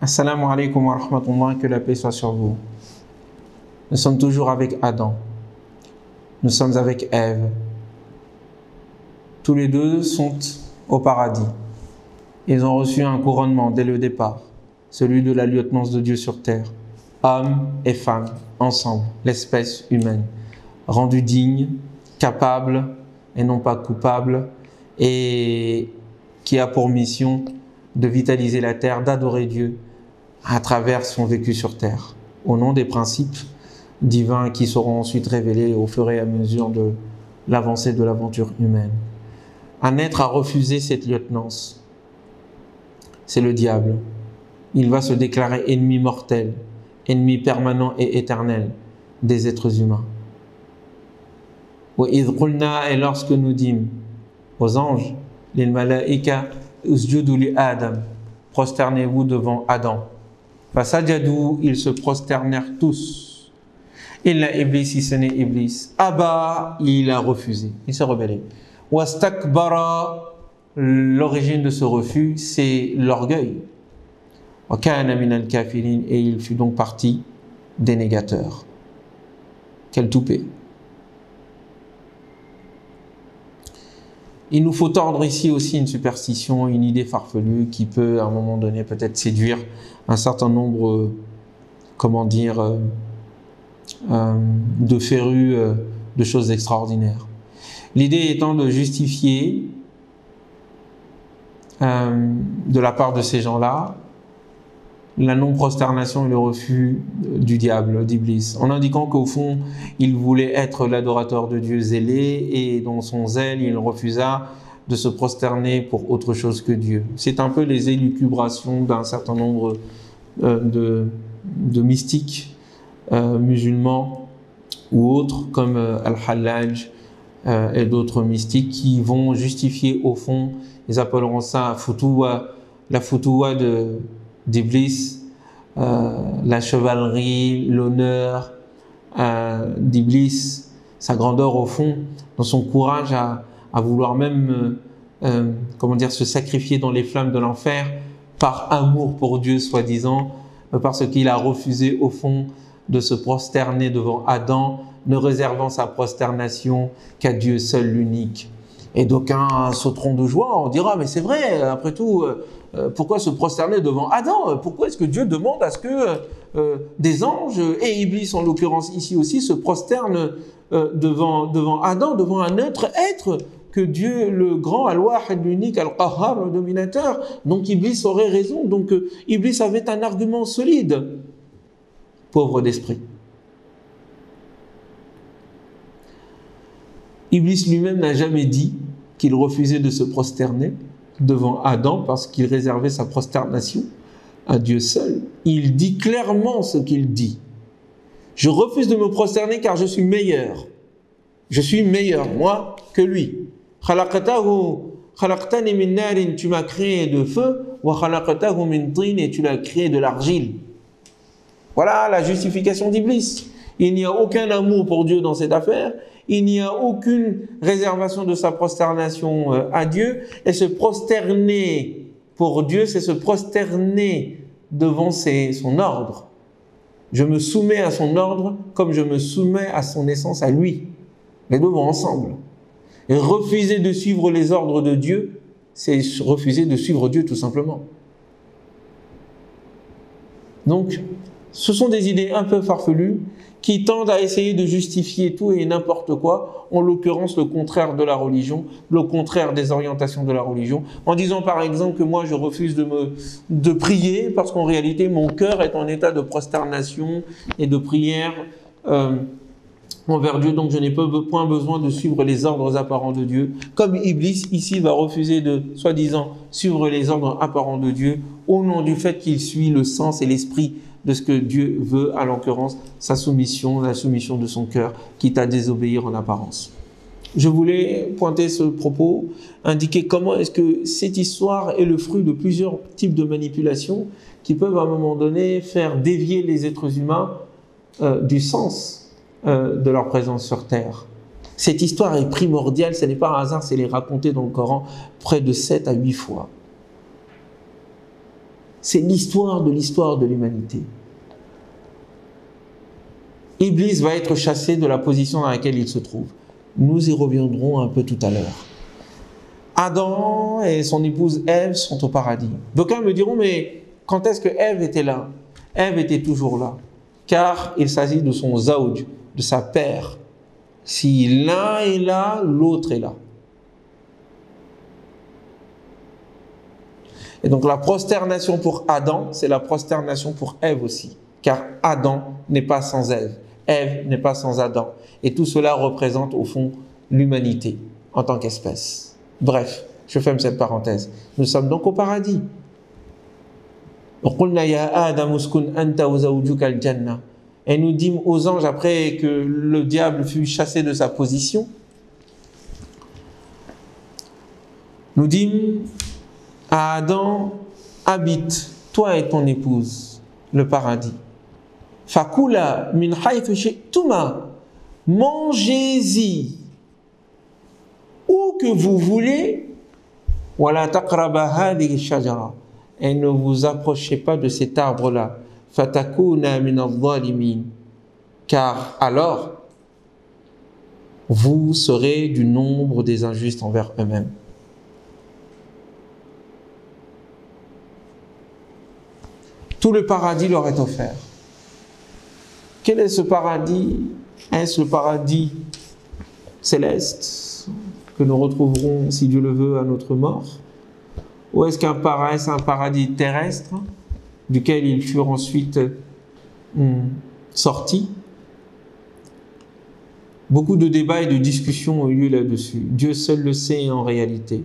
Assalamu alaikum wa rahmatullah, que la paix soit sur vous. Nous sommes toujours avec Adam. Nous sommes avec Ève. Tous les deux sont au paradis. Ils ont reçu un couronnement dès le départ, celui de la lieutenance de Dieu sur terre. Hommes et femmes, ensemble, l'espèce humaine, rendue digne, capable et non pas coupable, et qui a pour mission de vitaliser la terre, d'adorer Dieu à travers son vécu sur terre, au nom des principes divins qui seront ensuite révélés au fur et à mesure de l'avancée de l'aventure humaine. Un être a refusé cette lieutenance, c'est le diable. Il va se déclarer ennemi mortel, ennemi permanent et éternel des êtres humains. Et lorsque nous dîmes aux anges, lil malaïka usjudu li Adam, prosternez-vous devant Adam. Fasajadou, ils se prosternèrent tous. Illa Iblis, si ce n'est Iblis. Abba, il a refusé, il s'est rebellé. Wastakbara, l'origine de ce refus, c'est l'orgueil. Wa kana minal kafirin, et il fut donc parti des négateurs. Quel toupet. Il nous faut tordre ici aussi une superstition, une idée farfelue qui peut à un moment donné peut-être séduire un certain nombre, de férus de choses extraordinaires. L'idée étant de justifier de la part de ces gens-là la non-prosternation et le refus du diable, d'Iblis, en indiquant qu'au fond, il voulait être l'adorateur de Dieu zélé et dans son zèle, il refusa de se prosterner pour autre chose que Dieu. C'est un peu les élucubrations d'un certain nombre de mystiques musulmans ou autres, comme Al-Hallaj et d'autres mystiques qui vont justifier au fond, ils appelleront ça la foutoua d'Iblis, la chevalerie, l'honneur d'Iblis, sa grandeur au fond, dans son courage à vouloir même se sacrifier dans les flammes de l'enfer par amour pour Dieu soi-disant, parce qu'il a refusé au fond de se prosterner devant Adam, ne réservant sa prosternation qu'à Dieu seul l'unique. Et d'aucuns sauteront de joie, on dira mais c'est vrai, après tout, pourquoi se prosterner devant Adam? Pourquoi est-ce que Dieu demande à ce que des anges, et Iblis en l'occurrence ici aussi, se prosternent devant Adam, devant un autre être que Dieu, le grand, Al-Wahid, l'unique, Al-Qahhar, le dominateur? Donc Iblis aurait raison, donc Iblis avait un argument solide, pauvre d'esprit. Iblis lui-même n'a jamais dit qu'il refusait de se prosterner devant Adam parce qu'il réservait sa prosternation à Dieu seul. Il dit clairement ce qu'il dit. Je refuse de me prosterner car je suis meilleur. Je suis meilleur, moi, que lui. Khalaqtani min narin, tu m'as créé de feu, wa khalaqtahu min tin, et tu l'as créé de l'argile. Voilà la justification d'Iblis. Il n'y a aucun amour pour Dieu dans cette affaire. Il n'y a aucune réservation de sa prosternation à Dieu. Et se prosterner pour Dieu, c'est se prosterner devant son ordre. Je me soumets à son ordre comme je me soumets à son essence à lui. Les deux vont ensemble. Et refuser de suivre les ordres de Dieu, c'est refuser de suivre Dieu tout simplement. Donc, ce sont des idées un peu farfelues qui tendent à essayer de justifier tout et n'importe quoi, en l'occurrence le contraire de la religion, le contraire des orientations de la religion, en disant par exemple que moi je refuse de prier parce qu'en réalité mon cœur est en état de prosternation et de prière envers Dieu, donc je n'ai point besoin de suivre les ordres apparents de Dieu, comme Iblis ici va refuser de, soi-disant, suivre les ordres apparents de Dieu au nom du fait qu'il suit le sens et l'esprit de ce que Dieu veut, à l'occurrence sa soumission, la soumission de son cœur, quitte à désobéir en apparence. Je voulais pointer ce propos, indiquer comment est-ce que cette histoire est le fruit de plusieurs types de manipulations qui peuvent à un moment donné faire dévier les êtres humains du sens de leur présence sur terre. Cette histoire est primordiale, ce n'est pas un hasard, c'est les raconter dans le Coran près de 7 à 8 fois. C'est l'histoire de l'humanité. Iblis va être chassé de la position dans laquelle il se trouve. Nous y reviendrons un peu tout à l'heure. Adam et son épouse Ève sont au paradis. D'aucuns me diront, mais quand est-ce que Ève était là? Ève était toujours là, car il s'agit de son zaouj, de sa paire. Si l'un est là, l'autre est là. Et donc la prosternation pour Adam, c'est la prosternation pour Ève aussi, car Adam n'est pas sans Ève, Ève n'est pas sans Adam. Et tout cela représente au fond l'humanité en tant qu'espèce. Bref, je ferme cette parenthèse. Nous sommes donc au paradis. Et nous dîmes aux anges, après que le diable fut chassé de sa position, nous dîmes à Adam, habite, toi et ton épouse, le paradis. Fakula min haythu shi'tuma, mangez-y où que vous voulez, wala taqraba hadhihi shajara, et ne vous approchez pas de cet arbre-là, fatakuna min adh-dhalimin, car alors vous serez du nombre des injustes envers eux-mêmes. Tout le paradis leur est offert. Quel est ce paradis? Est-ce le paradis céleste que nous retrouverons, si Dieu le veut, à notre mort? Ou est-ce qu'un paradis terrestre duquel ils furent ensuite sortis? Beaucoup de débats et de discussions ont eu lieu là-dessus. Dieu seul le sait en réalité.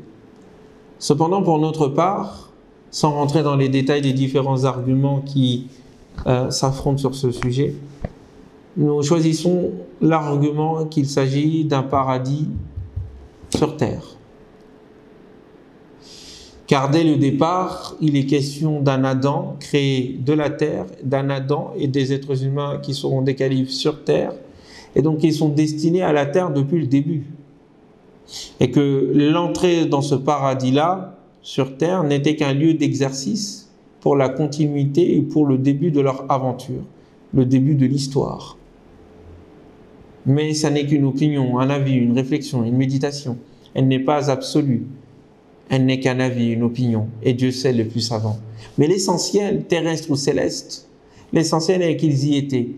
Cependant, pour notre part, sans rentrer dans les détails des différents arguments qui s'affrontent sur ce sujet, nous choisissons l'argument qu'il s'agit d'un paradis sur terre. Car dès le départ, il est question d'un Adam créé de la terre, d'un Adam et des êtres humains qui seront des califes sur terre, et donc ils sont destinés à la terre depuis le début. Et que l'entrée dans ce paradis-là, sur terre, n'était qu'un lieu d'exercice pour la continuité et pour le début de leur aventure, le début de l'histoire. Mais ça n'est qu'une opinion, un avis, une réflexion, une méditation. Elle n'est pas absolue. Elle n'est qu'un avis, une opinion. Et Dieu seul le plus savant. Mais l'essentiel, terrestre ou céleste, l'essentiel est qu'ils y étaient.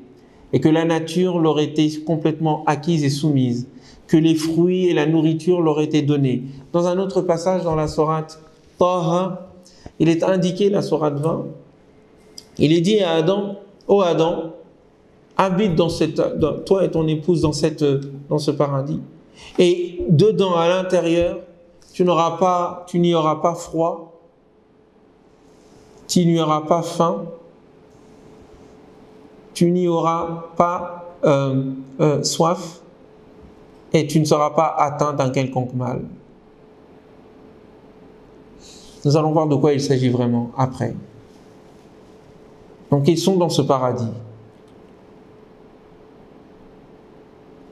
Et que la nature leur était complètement acquise et soumise. Que les fruits et la nourriture leur étaient donnés. Dans un autre passage dans la sourate Taha, il est indiqué, la sourate 20, il est dit à Adam, ô Adam, habite toi et ton épouse dans ce paradis. Et dedans, à l'intérieur, tu n'y auras pas froid, tu n'y auras pas faim, tu n'y auras pas soif, et tu ne seras pas atteint d'un quelconque mal. Nous allons voir de quoi il s'agit vraiment après. Donc ils sont dans ce paradis.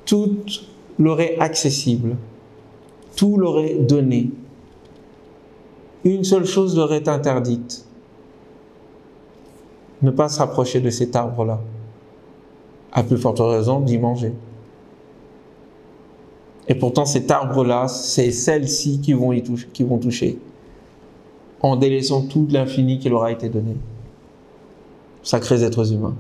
Tout leur est accessible. Tout leur est donné. Une seule chose leur est interdite. Ne pas s'approcher de cet arbre-là. À plus forte raison d'y manger. Et pourtant cet arbre-là, c'est celles-ci qui vont toucher. En délaissant tout l'infini qui leur a été donné. Sacrés êtres humains.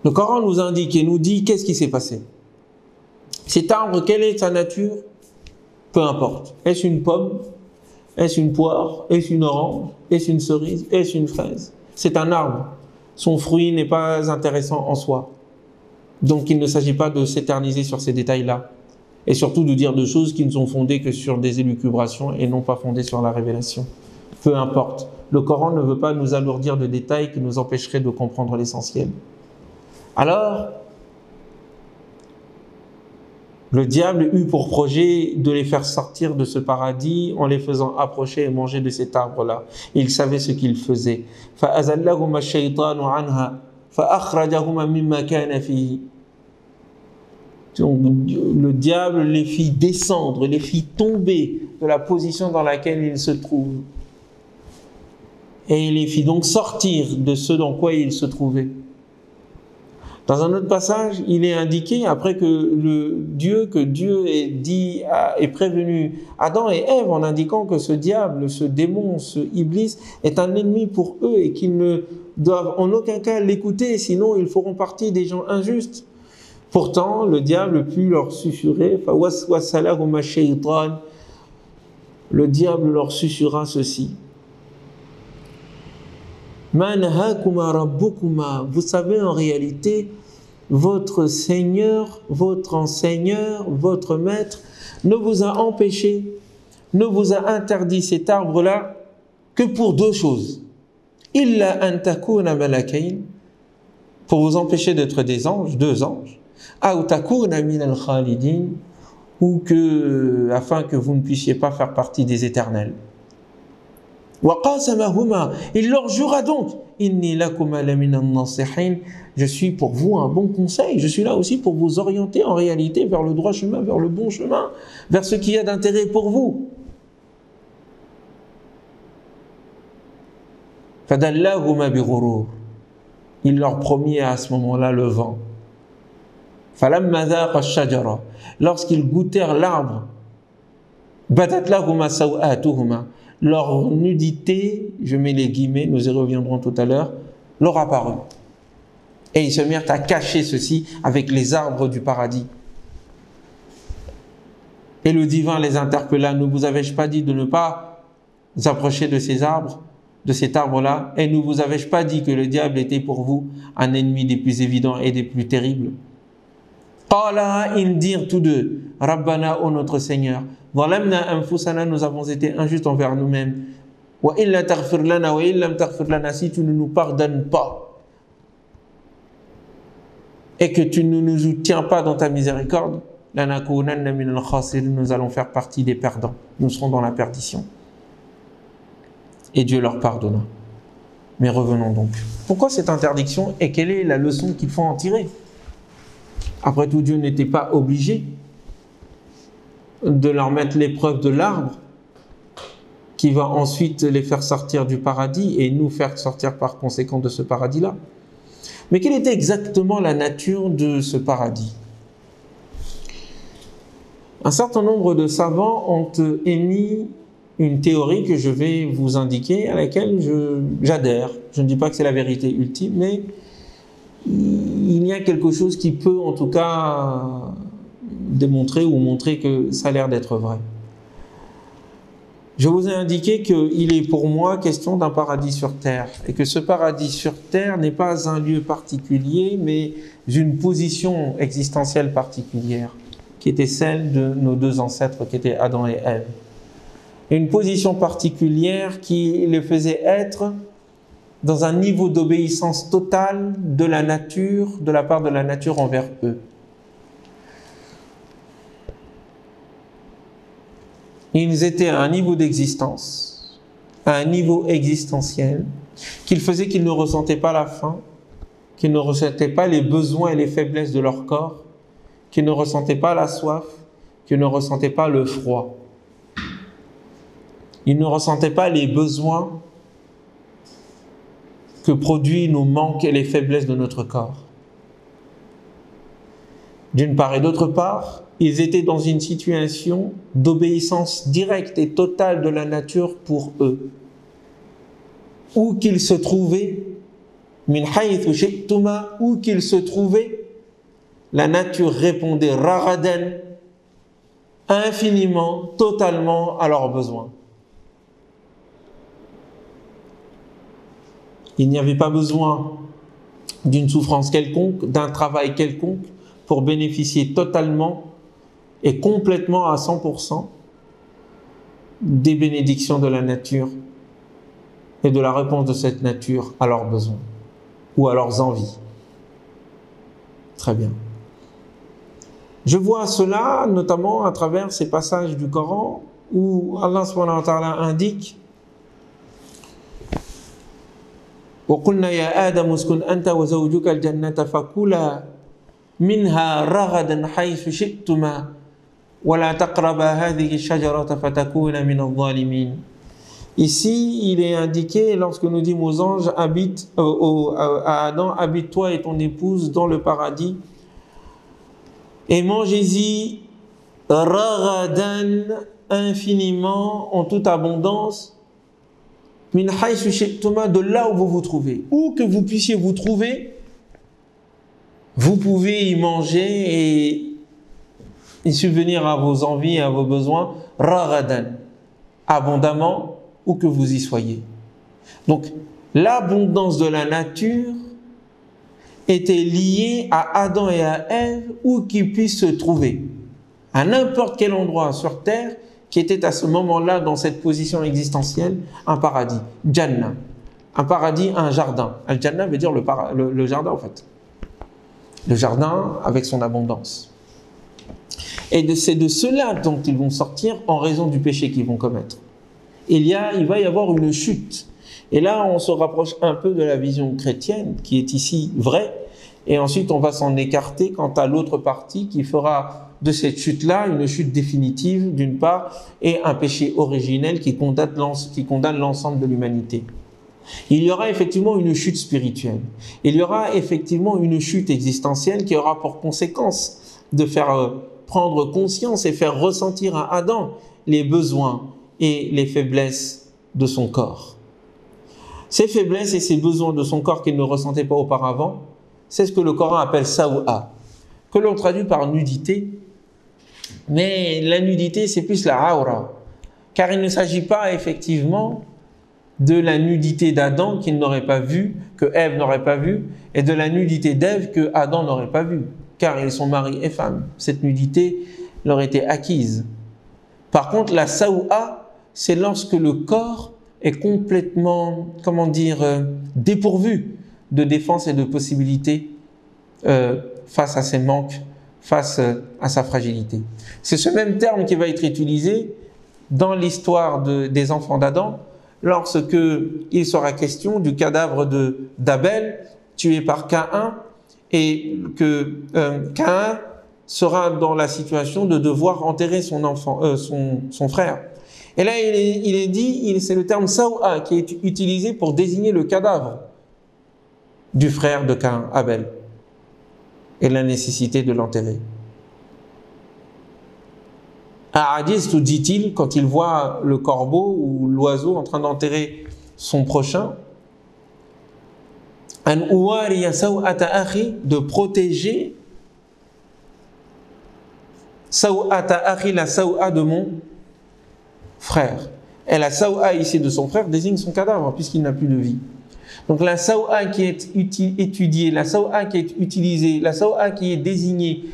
Le Coran nous indique et nous dit qu'est-ce qui s'est passé. Cet arbre, quelle est sa nature? Peu importe. Est-ce une pomme? Est-ce une poire? Est-ce une orange? Est-ce une cerise? Est-ce une fraise? C'est un arbre. Son fruit n'est pas intéressant en soi. Donc il ne s'agit pas de s'éterniser sur ces détails-là. Et surtout de dire de choses qui ne sont fondées que sur des élucubrations et non pas fondées sur la révélation. Peu importe. Le Coran ne veut pas nous alourdir de détails qui nous empêcheraient de comprendre l'essentiel. Alors, le diable eut pour projet de les faire sortir de ce paradis en les faisant approcher et manger de cet arbre-là. Il savait ce qu'il faisait. فَأَزَلَّهُمَا الشَّيْطَانُ عَنْهَا فَأَخْرَجَهُمَا مِمَّا كَانَ فِيهِ. Donc, le diable les fit descendre, les fit tomber de la position dans laquelle il se trouve. Et il les fit donc sortir de ce dans quoi il se trouvait. Dans un autre passage, il est indiqué, après que Dieu ait dit, ait prévenu Adam et Ève en indiquant que ce diable, ce démon, ce Iblis est un ennemi pour eux et qu'ils ne doivent en aucun cas l'écouter, sinon ils feront partie des gens injustes. Pourtant, le diable put leur susurrer, le diable leur susurra ceci. Vous savez, en réalité, votre Seigneur, votre enseigneur, votre maître ne vous a empêché, ne vous a interdit cet arbre-là que pour deux choses. Illa an takuna malakayn, pour vous empêcher d'être des anges, deux anges, aw takuna min al-khalidin, ou que, afin que vous ne puissiez pas faire partie des éternels. Il leur jura donc, je suis pour vous un bon conseil, je suis là aussi pour vous orienter en réalité vers le droit chemin, vers le bon chemin, vers ce qui a d'intérêt pour vous. Il leur promit à ce moment-là le vent. Lorsqu'ils goûtèrent l'arbre, leur nudité, je mets les guillemets, nous y reviendrons tout à l'heure, leur apparut. Et ils se mirent à cacher ceci avec les arbres du paradis. Et le divin les interpella, ne vous avais-je pas dit de ne pas vous approcher de ces arbres, de cet arbre-là, et ne vous avais-je pas dit que le diable était pour vous un ennemi des plus évidents et des plus terribles? Qala, ils dirent tous deux, Rabbana, ô notre Seigneur, Zalamna anfusana, nous avons été injustes envers nous-mêmes. Wa illa taghfir lana wa illam taghfir lana, si tu ne nous pardonnes pas et que tu ne nous tiens pas dans ta miséricorde, lanakunanna minal khasirin, nous allons faire partie des perdants. Nous serons dans la perdition. Et Dieu leur pardonna. Mais revenons donc. Pourquoi cette interdiction et quelle est la leçon qu'il faut en tirer? Après tout, Dieu n'était pas obligé de leur mettre l'épreuve de l'arbre qui va ensuite les faire sortir du paradis et nous faire sortir par conséquent de ce paradis-là. Mais quelle était exactement la nature de ce paradis? Un certain nombre de savants ont émis une théorie que je vais vous indiquer, à laquelle j'adhère. Je ne dis pas que c'est la vérité ultime, mais il y a quelque chose qui peut en tout cas démontrer ou montrer que ça a l'air d'être vrai. Je vous ai indiqué qu'il est pour moi question d'un paradis sur terre et que ce paradis sur terre n'est pas un lieu particulier mais une position existentielle particulière qui était celle de nos deux ancêtres qui étaient Adam et Ève. Une position particulière qui les faisait être dans un niveau d'obéissance totale de la nature, de la part de la nature envers eux. Ils étaient à un niveau d'existence, à un niveau existentiel, qu'il faisait qu'ils ne ressentaient pas la faim, qu'ils ne ressentaient pas les besoins et les faiblesses de leur corps, qu'ils ne ressentaient pas la soif, qu'ils ne ressentaient pas le froid. Ils ne ressentaient pas les besoins que produisent nos manques et les faiblesses de notre corps. D'une part et d'autre part, ils étaient dans une situation d'obéissance directe et totale de la nature pour eux. Où qu'ils se trouvaient, min haythu shi'tuma, où qu'ils se trouvaient, la nature répondait ragadan, infiniment, totalement à leurs besoins. Il n'y avait pas besoin d'une souffrance quelconque, d'un travail quelconque, pour bénéficier totalement et complètement à 100% des bénédictions de la nature et de la réponse de cette nature à leurs besoins ou à leurs envies. Très bien. Je vois cela notamment à travers ces passages du Coran où Allah subhanahu wa ta'ala indique وَقُلْنَا يَا آدَمُ اسْكُنْ أَنْتَ وَزَوْجُكَ الْجَنَّةَ فَكُلَا مِنْهَا رَغَدًا حَيْثُ شِئْتُمَا وَلَا تَقْرَبَا هَذِهِ الشَّجَرَةَ فَتَكُونَ مِنَ الظَّالِمِينَ. Ici, il est indiqué, lorsque nous disons aux anges, à Adam, habite toi et ton épouse dans le paradis, et mangez-y ragadan, infiniment, en toute abondance, min haythu shi'tuma, de là où vous vous trouvez. Où que vous puissiez vous trouver, vous pouvez y manger et y subvenir à vos envies et à vos besoins, ragadan, abondamment, où que vous y soyez. Donc, l'abondance de la nature était liée à Adam et à Ève, où qu'ils puissent se trouver, à n'importe quel endroit sur terre, qui était à ce moment-là, dans cette position existentielle, un paradis, Jannah. Un paradis, un jardin. Al-Jannah veut dire le jardin, en fait. Le jardin avec son abondance. Et c'est de cela dont ils vont sortir en raison du péché qu'ils vont commettre. Il va y avoir une chute. Et là, on se rapproche un peu de la vision chrétienne, qui est ici vraie, et ensuite on va s'en écarter quant à l'autre partie qui fera de cette chute-là une chute définitive, d'une part, et un péché originel qui condamne l'ensemble de l'humanité. Il y aura effectivement une chute spirituelle. Il y aura effectivement une chute existentielle qui aura pour conséquence de faire prendre conscience et faire ressentir à Adam les besoins et les faiblesses de son corps. Ces faiblesses et ces besoins de son corps qu'il ne ressentait pas auparavant, c'est ce que le Coran appelle saou'a, que l'on traduit par nudité, mais la nudité c'est plus la aura, car il ne s'agit pas effectivement de la nudité d'Adam qu'il n'aurait pas vue, que Ève n'aurait pas vue, et de la nudité d'Ève que Adam n'aurait pas vue, car ils sont mari et femme. Cette nudité leur était acquise. Par contre, la saou'a, c'est lorsque le corps est complètement, dépourvu de défense et de possibilités face à ses manques, face à sa fragilité. C'est ce même terme qui va être utilisé dans l'histoire des enfants d'Adam, lorsque il sera question du cadavre d'Abel, tué par Caïn, et que Caïn sera dans la situation de devoir enterrer son frère. Et là, il est dit, c'est le terme saou'a qui est utilisé pour désigner le cadavre du frère de Caïn, Abel, et la nécessité de l'enterrer. Ahadith, tout dit-il, quand il voit le corbeau ou l'oiseau en train d'enterrer son prochain, an uwariya saw'ata akhi, de protéger saw'ata akhi, la saw'a de mon frère. Et la saw'a ici de son frère désigne son cadavre puisqu'il n'a plus de vie. Donc la saw'a qui est étudiée, la saw'a qui est utilisée, la saw'a qui est désignée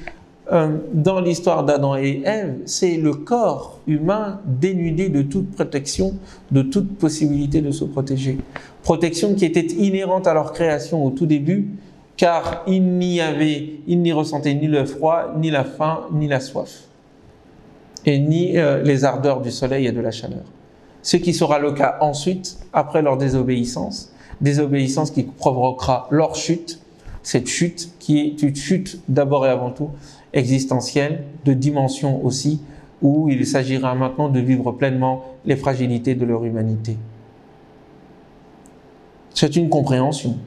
dans l'histoire d'Adam et Ève, c'est le corps humain dénudé de toute protection, de toute possibilité de se protéger. Protection qui était inhérente à leur création au tout début, car ils n'y ressentaient ni le froid, ni la faim, ni la soif, et ni les ardeurs du soleil et de la chaleur. Ce qui sera le cas ensuite, après leur désobéissance qui provoquera leur chute, cette chute qui est une chute d'abord et avant tout existentielle, de dimension aussi, où il s'agira maintenant de vivre pleinement les fragilités de leur humanité. C'est une compréhension.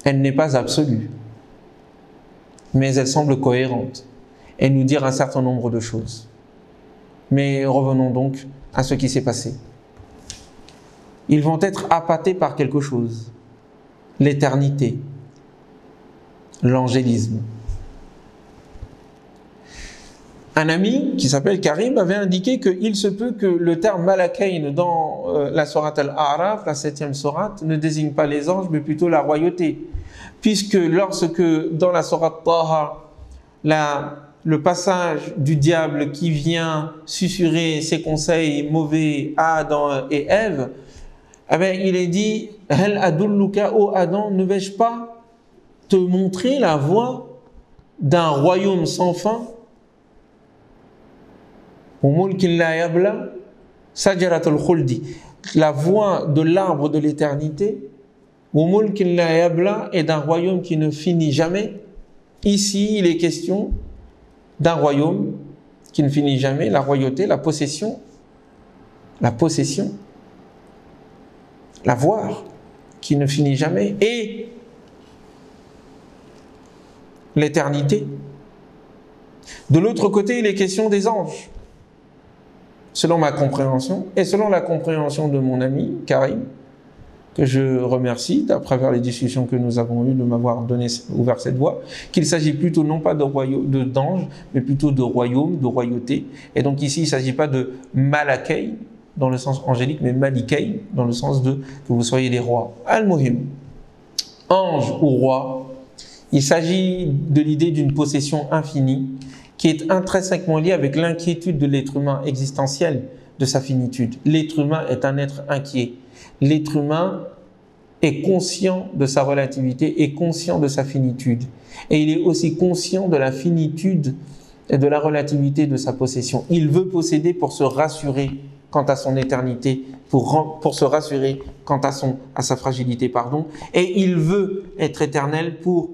Elle n'est pas absolue, mais elle semble cohérente et nous dire un certain nombre de choses. Mais revenons donc à ce qui s'est passé. Ils vont être appâtés par quelque chose, l'éternité, l'angélisme. Un ami qui s'appelle Karim avait indiqué qu'il se peut que le terme Malakain dans la sourate Al-A'raf, la 7e sourate, ne désigne pas les anges, mais plutôt la royauté. Puisque lorsque dans la sourate Taha, le passage du diable qui vient susurrer ses conseils mauvais à Adam et Ève, eh bien, il est dit « Hal adulluka, ô Adam, ne vais-je pas te montrer la voie d'un royaume sans fin ?» la voie de l'arbre de l'éternité, et d'un royaume qui ne finit jamais. Ici, il est question d'un royaume qui ne finit jamais, la royauté, la possession, l'avoir qui ne finit jamais, et l'éternité. De l'autre côté, il est question des anges. Selon ma compréhension, et selon la compréhension de mon ami Karim, que je remercie, à travers les discussions que nous avons eues, de m'avoir ouvert cette voie, qu'il s'agit plutôt non pas d'anges, mais plutôt de royaume, de royauté. Et donc ici, il ne s'agit pas de Malakei, dans le sens angélique, mais Malikei, dans le sens de que vous soyez des rois. Al-Muhim, ange ou roi, il s'agit de l'idée d'une possession infinie qui est intrinsèquement liée avec l'inquiétude de l'être humain existentiel de sa finitude. L'être humain est un être inquiet. L'être humain est conscient de sa relativité, est conscient de sa finitude. Et il est aussi conscient de la finitude et de la relativité de sa possession. Il veut posséder pour se rassurer quant à son éternité, pour se rassurer quant à sa fragilité, et il veut être éternel pour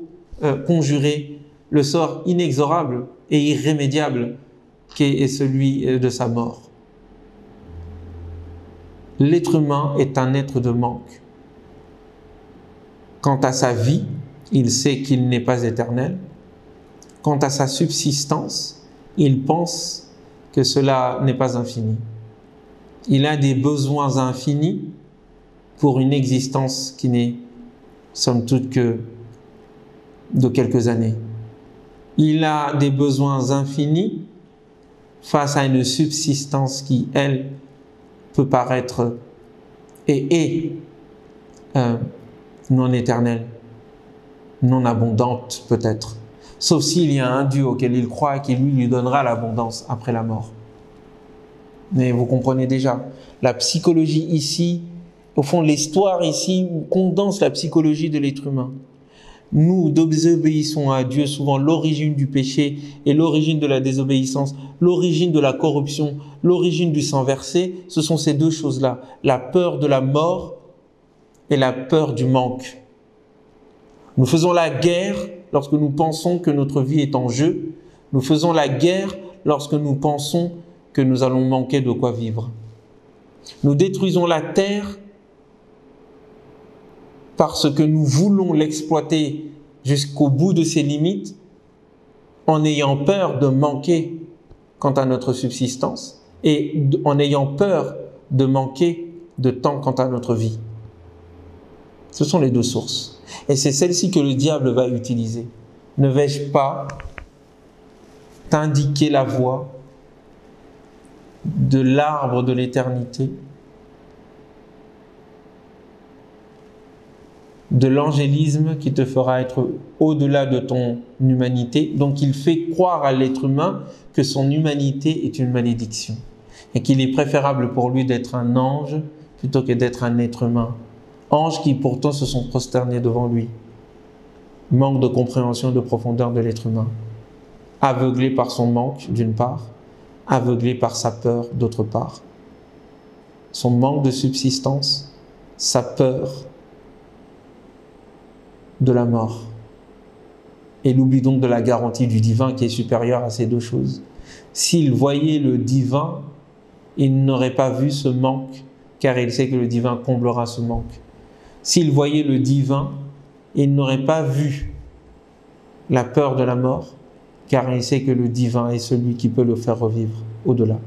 conjurer le sort inexorable et irrémédiable qui est celui de sa mort. L'être humain est un être de manque. Quant à sa vie, il sait qu'il n'est pas éternel. Quant à sa subsistance, il pense que cela n'est pas infini. Il a des besoins infinis pour une existence qui n'est, somme toute, que de quelques années. Il a des besoins infinis face à une subsistance qui, elle, peut paraître et est non éternelle, non abondante peut-être, sauf s'il y a un Dieu auquel il croit et qui lui donnera l'abondance après la mort. Mais vous comprenez déjà, la psychologie ici, au fond l'histoire ici condense la psychologie de l'être humain. Nous désobéissons à Dieu, souvent l'origine du péché et l'origine de la désobéissance, l'origine de la corruption, l'origine du sang versé, ce sont ces deux choses-là, la peur de la mort et la peur du manque. Nous faisons la guerre lorsque nous pensons que notre vie est en jeu, nous faisons la guerre lorsque nous pensons que nous allons manquer de quoi vivre. Nous détruisons la terre parce que nous voulons l'exploiter jusqu'au bout de ses limites, en ayant peur de manquer quant à notre subsistance et en ayant peur de manquer de temps quant à notre vie. Ce sont les deux sources. Et c'est celle-ci que le diable va utiliser. Ne vais-je pas t'indiquer la voie de l'arbre de l'éternité, de l'angélisme qui te fera être au-delà de ton humanité. Donc il fait croire à l'être humain que son humanité est une malédiction et qu'il est préférable pour lui d'être un ange plutôt que d'être un être humain. Anges qui pourtant se sont prosternés devant lui. Manque de compréhension de profondeur de l'être humain. Aveuglé par son manque d'une part, aveuglé par sa peur d'autre part. Son manque de subsistance, sa peur de la mort. Et l'oubli donc de la garantie du divin qui est supérieure à ces deux choses. S'il voyait le divin, il n'aurait pas vu ce manque, car il sait que le divin comblera ce manque. S'il voyait le divin, il n'aurait pas vu la peur de la mort, car il sait que le divin est celui qui peut le faire revivre au-delà,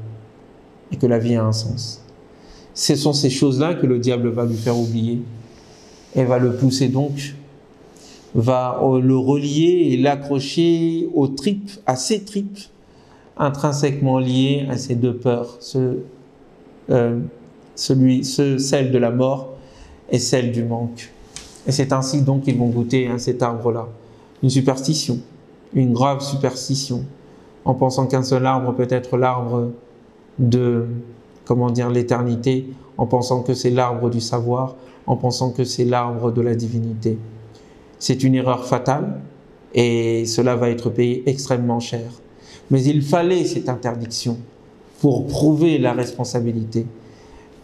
et que la vie a un sens. Ce sont ces choses-là que le diable va lui faire oublier, et va le pousser donc, va le relier et l'accrocher aux tripes, à ses tripes, intrinsèquement liées à ces deux peurs, celle de la mort et celle du manque. Et c'est ainsi donc qu'ils vont goûter à cet arbre-là. Une superstition, une grave superstition, en pensant qu'un seul arbre peut être l'arbre de, l'éternité, en pensant que c'est l'arbre du savoir, en pensant que c'est l'arbre de la divinité. C'est une erreur fatale et cela va être payé extrêmement cher. Mais il fallait cette interdiction pour prouver la responsabilité.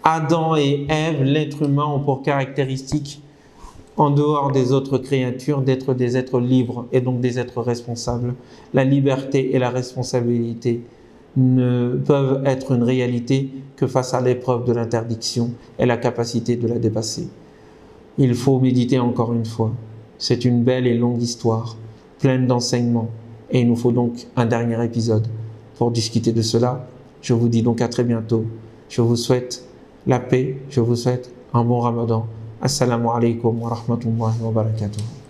Adam et Ève, l'être humain, ont pour caractéristique en dehors des autres créatures, d'être des êtres libres et donc des êtres responsables. La liberté et la responsabilité ne peuvent être une réalité que face à l'épreuve de l'interdiction et la capacité de la dépasser. Il faut méditer encore une fois. C'est une belle et longue histoire, pleine d'enseignements, et il nous faut donc un dernier épisode pour discuter de cela. Je vous dis donc à très bientôt. Je vous souhaite la paix, je vous souhaite un bon Ramadan. Assalamu alaikum wa rahmatullahi wa barakatuh.